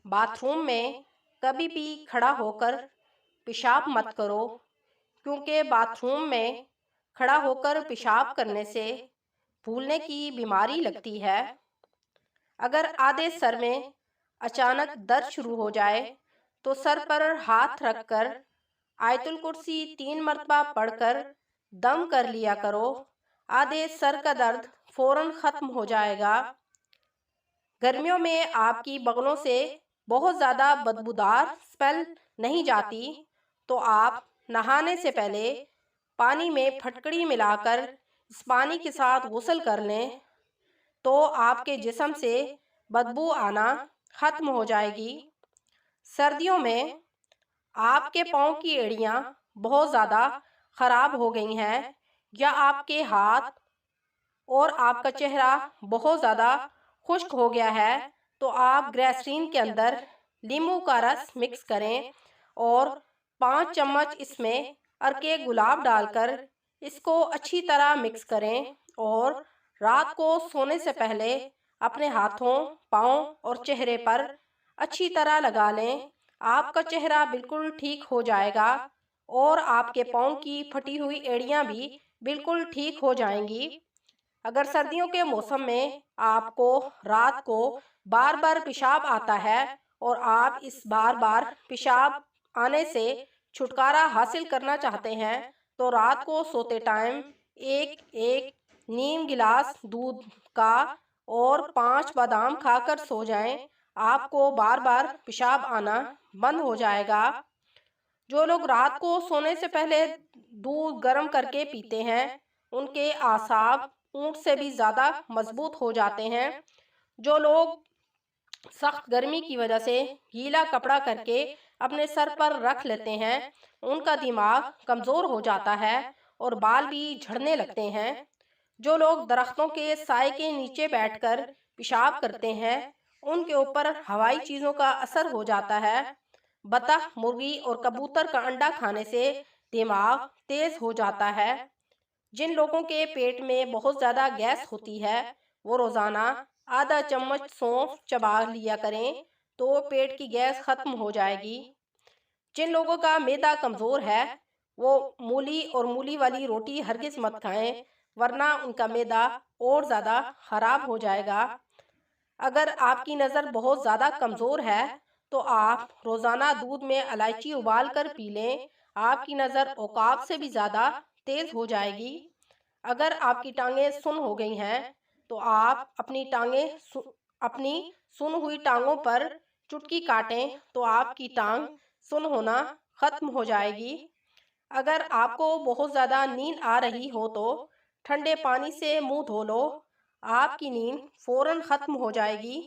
Bath room میں کبھی بھی کھڑا ہو کر پیشاب مت کرو، کیونکہ باتھ روم میں کھڑا ہو کر پیشاب کرنے سے پھولنے کی بیماری لگتی ہے۔ اگر آدھے سر میں اچانک درد شروع ہو جائے تو سر پر ہاتھ رکھ کر آیت الکرسی 3 مرتبہ پڑھ کر دم کر لیا کرو، آدھے سر کا درد فوراً ختم ہو جائے گا۔ گرمیوں میں آپ کی بغلوں سے بہت زیادہ بدبودار اسمیل نہیں جاتی تو آپ نہانے سے پہلے پانی میں پھٹکڑی ملا کر اس پانی کے ساتھ غسل کر لیں تو آپ کے جسم سے بدبو آنا ختم ہو جائے گی۔ سردیوں میں آپ کے پاؤں کی ایڑیاں بہت زیادہ خراب ہو گئی ہیں یا آپ کے ہاتھ اور آپ کا چہرہ بہت زیادہ خشک ہو گیا ہے تو آپ گریسرین کے اندر لیموں کا رس مکس کریں اور 5 چمچ اس میں عرق گلاب ڈال کر اس کو اچھی طرح مکس کریں اور رات کو سونے سے پہلے اپنے ہاتھوں، پاؤں اور چہرے پر اچھی طرح لگا لیں۔ آپ کا چہرہ بالکل ٹھیک ہو جائے گا اور آپ کے پاؤں کی پھٹی ہوئی ایڑیاں بھی بالکل ٹھیک ہو جائیں گی۔ اگر سردیوں کے موسم میں آپ کو رات کو بار بار پیشاب آتا ہے اور آپ اس بار بار پیشاب آنے سے چھٹکارا حاصل کرنا چاہتے ہیں تو رات کو سوتے ٹائم ایک نیم گلاس دودھ کا اور 5 بادام کھا کر سو جائیں، آپ کو بار بار پیشاب آنا بند ہو جائے گا۔ جو لوگ رات کو سونے سے پہلے دودھ گرم کر کے پیتے ہیں ان کے اعصاب اونٹ سے بھی زیادہ مضبوط ہو جاتے ہیں۔ جو لوگ سخت گرمی کی وجہ سے گیلا کپڑا کر کے اپنے سر پر رکھ لیتے ہیں ان کا دماغ کمزور ہو جاتا ہے اور بال بھی جھڑنے لگتے ہیں۔ جو لوگ درختوں کے سائے کے نیچے بیٹھ کر پیشاب کرتے ہیں ان کے اوپر ہوائی چیزوں کا اثر ہو جاتا ہے۔ بطخ، مرغی اور کبوتر کا انڈا کھانے سے دماغ تیز ہو جاتا ہے۔ جن لوگوں کے پیٹ میں بہت زیادہ گیس ہوتی ہے وہ روزانہ آدھا چمچ سونف چبا لیا کریں تو پیٹ کی گیس ختم ہو جائے گی۔ جن لوگوں کا معدہ کمزور ہے وہ مولی اور مولی والی روٹی ہرگز مت کھائیں ورنہ ان کا معدہ اور زیادہ خراب ہو جائے گا۔ اگر آپ کی نظر بہت زیادہ کمزور ہے تو آپ روزانہ دودھ میں الائچی ابال کر پی لیں، آپ کی نظر عقاب سے بھی زیادہ تیز ہو جائے گی۔ اگر آپ کی ٹانگیں سن ہو گئی ہیں تو آپ اپنی سن ہوئی ٹانگوں پر چٹکی کاٹیں تو آپ کی ٹانگ سن ہونا ختم ہو جائے گی۔ اگر آپ کو بہت زیادہ نیند آ رہی ہو تو ٹھنڈے پانی سے منہ دھو لو، آپ کی نیند فوراً ختم ہو جائے گی۔